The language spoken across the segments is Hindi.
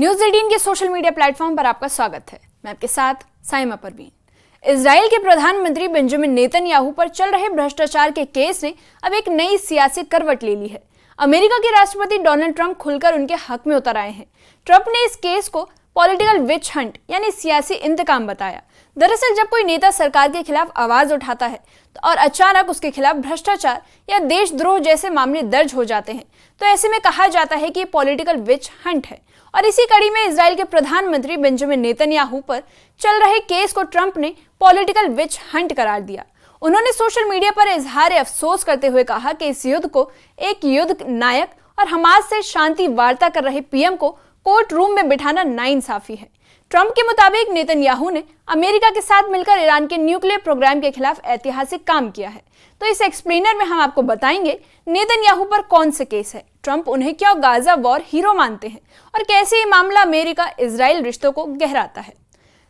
न्यूज़ 18 के सोशल मीडिया प्लेटफॉर्म पर आपका स्वागत है। मैं आपके साथ साइमा परवीन। इजराइल के प्रधानमंत्री बेंजामिन नेतन्याहू पर चल रहे भ्रष्टाचार के केस ने अब एक नई सियासी करवट ले ली है। अमेरिका के राष्ट्रपति डोनाल्ड ट्रंप खुलकर उनके हक में उतर आए हैं। ट्रंप ने इस केस को पॉलिटिकल विच हंट यानी सियासी इंतकाम बताया। दरअसल जब कोई नेता सरकार के खिलाफ आवाज उठाता है और अचानक उसके खिलाफ भ्रष्टाचार या देशद्रोह जैसे मामले दर्ज हो जाते हैं तो ऐसे में कहा जाता है कि ये पॉलिटिकल विच हंट है। और इसी कड़ी में इजराइल के प्रधानमंत्री बेंजामिन नेतन्याहू पर चल रहे केस को ट्रंप ने पॉलिटिकल विच हंट करार दिया। उन्होंने सोशल मीडिया पर इजहार अफसोस करते हुए कहा कि इस युद्ध को एक युद्ध नायक और हमास से शांति वार्ता कर रहे पीएम को कोर्ट रूम में बिठाना नाइंसाफी है। ट्रंप के मुताबिक नेतन्याहू ने अमेरिका के साथ मिलकर ईरान के न्यूक्लियर प्रोग्राम के खिलाफ ऐतिहासिक काम किया है। तो इस एक्सप्लेनर में हम आपको बताएंगे नेतन्याहू पर कौन से केस है, ट्रंप उन्हें क्यों गाजा वॉर हीरो मानते हैं और कैसे ये मामला अमेरिका इजराइल रिश्तों को गहराता है।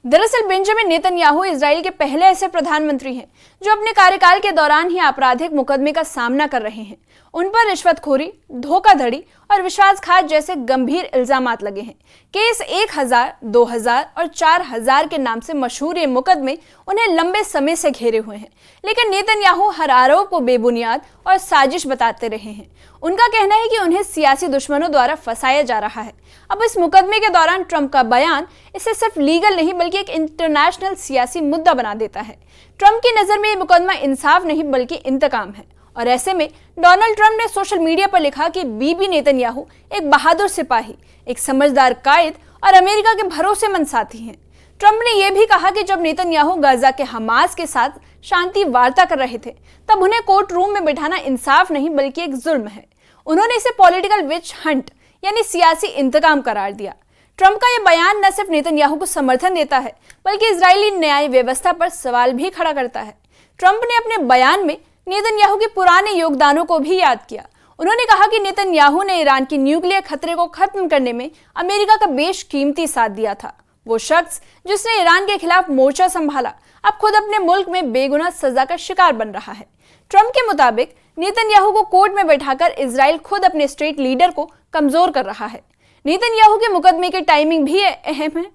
दरअसल बेंजामिन नेतन्याहू इजराइल के पहले ऐसे प्रधानमंत्री हैं जो अपने कार्यकाल के दौरान ही आपराधिक मुकदमे का सामना कर रहे हैं। उन पर रिश्वतखोरी, धोखाधड़ी और विश्वासघात जैसे गंभीर इल्जामात लगे हैं। केस 1000, 2000 और 4000 के नाम से मशहूर ये मुकदमे उन्हें लंबे समय से घेरे हुए हैं, लेकिन नेतन्याहू हर आरोप को बेबुनियाद और साजिश बताते रहे हैं। उनका कहना है कि उन्हें सियासी दुश्मनों द्वारा फंसाया जा रहा है। अब इस मुकदमे के दौरान ट्रंप का बयान इसे सिर्फ लीगल नहीं बल्कि एक इंटरनेशनल सियासी मुद्दा बना देता है। ट्रंप की नजर में ये मुकदमा इंसाफ नहीं बल्कि इंतकाम है। और ऐसे में डोनाल्ड ट्रंप ने सोशल मीडिया पर लिखा कि बीबी नेतन्याहू एक बहादुर सिपाही, एक समझदार कायद और अमेरिका के भरोसेमंद साथी हैं। ट्रंप ने यह भी कहा कि जब नेतन्याहू गाजा के हमास के साथ शांति वार्ता कर रहे थे तब उन्हें कोर्ट रूम में बिठाना इंसाफ नहीं बल्कि एक जुल्म है। उन्होंने इसे पॉलिटिकल विच हंट यानी सियासी इंतकाम करार दिया। ट्रंप का यह बयान न सिर्फ नेतन्याहू को समर्थन देता है बल्कि इजरायली न्याय व्यवस्था पर सवाल भी खड़ा करता है। ट्रंप ने अपने बयान में नेतन्याहू के पुराने योगदानों को भी याद किया। उन्होंने कहा कि नेतन्याहू ने ईरान की न्यूक्लियर खतरे को खत्म करने में अमेरिका का बेशकीमती साथ दिया था। वो शख्स जिसने ईरान के खिलाफ मोर्चा संभाला अब खुद अपने मुल्क में बेगुनाह सजा का शिकार बन रहा है। ट्रंप के मुताबिक नेतन्याहू को कोर्ट में बैठाकर इजराइल खुद अपने स्टेट लीडर को कमजोर कर रहा है। नेतन्याहू के मुकदमे की टाइमिंग भी अहम है।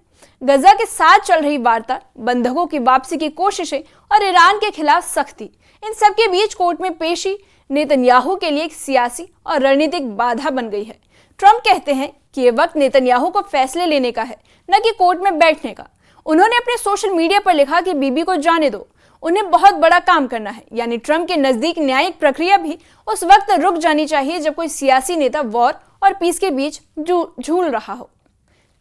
गजा के साथ चल रही वार्ता, बंधकों की वापसी की कोशिशें और ईरान के खिलाफ सख्ती, इन सब के बीच कोर्ट में पेशी नेतन्याहू के लिए एक सियासी और रणनीतिक बाधा बन गई है। ट्रंप कहते हैं कि ये वक्त नेतन्याहू को फैसले लेने का है, न कि कोर्ट में बैठने का। उन्होंने अपने सोशल मीडिया पर लिखा कि बीबी को जाने दो, उन्हें बहुत बड़ा काम करना है। यानी ट्रंप के नजदीक न्यायिक प्रक्रिया भी उस वक्त रुक जानी चाहिए जब कोई सियासी नेता वॉर और पीस के बीच झूल रहा हो।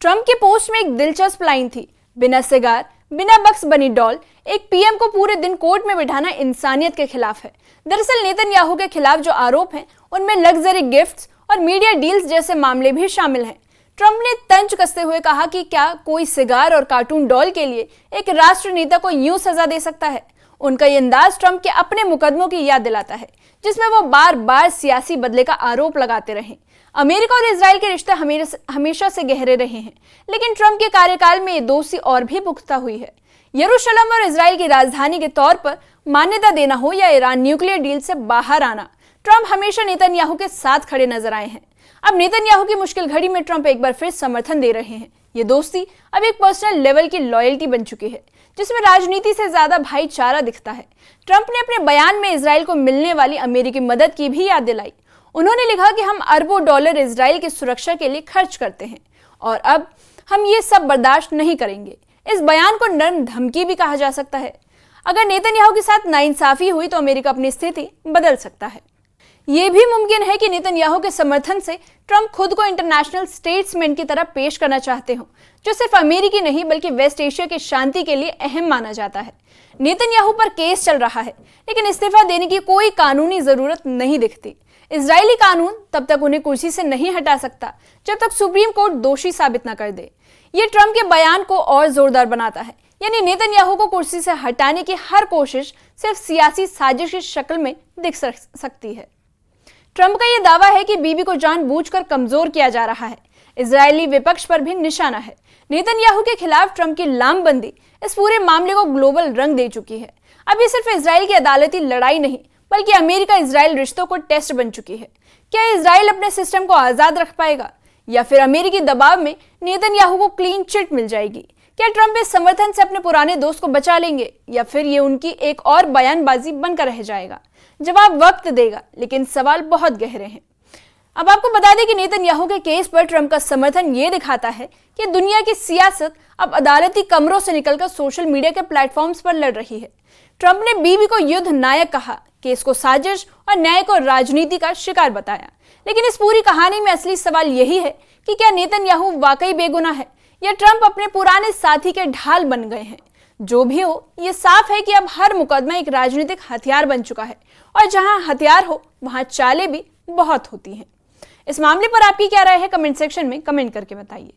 ट्रंप की पोस्ट में एक दिलचस्प लाइन थी, बिना सिगार बिना बक्स बनी डॉल, एक पीएम को पूरे दिन कोर्ट में बिठाना इंसानियत के खिलाफ है। दरअसल नेतन्याहू के खिलाफ जो आरोप हैं उनमें लग्जरी गिफ्ट्स और मीडिया डील्स जैसे मामले भी शामिल हैं। ट्रंप ने तंज कसते हुए कहा कि क्या कोई सिगार और कार्टून डॉल के लिए एक राष्ट्र नेता को यूं सजा दे सकता है। उनका ये अंदाज ट्रंप के अपने मुकदमों की याद दिलाता है जिसमें वो बार बार सियासी बदले का आरोप लगाते रहे। अमेरिका और इजराइल के रिश्ते हमेशा से गहरे रहे हैं, लेकिन ट्रंप के कार्यकाल में ये दोस्ती और भी पुख्ता हुई है। यरूशलेम और इजराइल की राजधानी के तौर पर मान्यता देना हो या ईरान न्यूक्लियर डील से बाहर आना, ट्रंप हमेशा नेतन्याहू के साथ खड़े नजर आए हैं। अब नेतन्याहू की मुश्किल घड़ी में ट्रंप एक बार फिर समर्थन दे रहे हैं। ये दोस्ती अब एक पर्सनल लेवल की लॉयल्टी बन चुकी है जिसमें राजनीति से ज्यादा भाईचारा दिखता है। ट्रंप ने अपने बयान में इजराइल को मिलने वाली अमेरिकी मदद की भी याद दिलाई। उन्होंने लिखा कि हम अरबों डॉलर इजराइल की सुरक्षा के लिए खर्च करते हैं और अब हम ये सब बर्दाश्त नहीं करेंगे। इस बयान को नर्म धमकी भी कहा जा सकता है। अगर नेतन्याहू के साथ नाइंसाफी हुई तो अमेरिका अपनी स्थिति बदल सकता है। यह भी मुमकिन है कि नेतन्याहू के समर्थन से ट्रंप खुद को इंटरनेशनल स्टेट्समैन की तरह पेश करना चाहते हो, जो सिर्फ अमेरिकी नहीं बल्कि वेस्ट एशिया की शांति के लिए अहम माना जाता है। नेतन्याहू पर केस चल रहा है, लेकिन इस्तीफा देने की कोई कानूनी जरूरत नहीं दिखती। इजरायली कानून तब तक उन्हें कुर्सी से नहीं हटा सकता जब तक सुप्रीम कोर्ट दोषी साबित न कर दे। ये ट्रंप के बयान को और जोरदार बनाता है। यानी नेतन्याहू को कुर्सी से हटाने की हर कोशिश सिर्फ सियासी साजिश की शक्ल में दिख सकती है। ट्रंप का यह दावा है कि बीबी को जानबूझकर कमजोर किया जा रहा है। इजरायली विपक्ष पर भी निशाना है। नेतन्याहू के खिलाफ ट्रंप की लामबंदी इस पूरे मामले को ग्लोबल रंग दे चुकी है। अब ये सिर्फ इजराइल की अदालती लड़ाई नहीं बल्कि अमेरिका इजराइल रिश्तों को टेस्ट बन चुकी है। क्या इजराइल अपने सिस्टम को आजाद रख पाएगा या फिर अमेरिकी दबाव में नेतन्याहू को क्लीन चिट मिल जाएगी? क्या ट्रंप इस समर्थन से अपने पुराने दोस्त को बचा लेंगे या फिर ये उनकी एक और बयानबाजी बनकर रह जाएगा? जवाब वक्त देगा, लेकिन सवाल बहुत गहरे हैं। अब आपको बता दें कि नेतन्याहू के केस पर ट्रंप का समर्थन ये दिखाता है कि दुनिया की सियासत अब अदालती कमरों से निकलकर सोशल मीडिया के प्लेटफॉर्म्स पर लड़ रही है। ट्रंप ने बीवी को युद्ध नायक कहा, केस को साजिश और न्याय को राजनीति का शिकार बताया। लेकिन इस पूरी कहानी में असली सवाल यही है कि क्या नेतन्याहू वाकई बेगुनाह है या ट्रंप अपने पुराने साथी के ढाल बन गए हैं? जो भी हो, ये साफ है कि अब हर मुकदमा एक राजनीतिक हथियार बन चुका है और जहां हथियार हो वहां चालें भी बहुत होती हैं। इस मामले पर आपकी क्या राय है? कमेंट सेक्शन में कमेंट करके बताइए।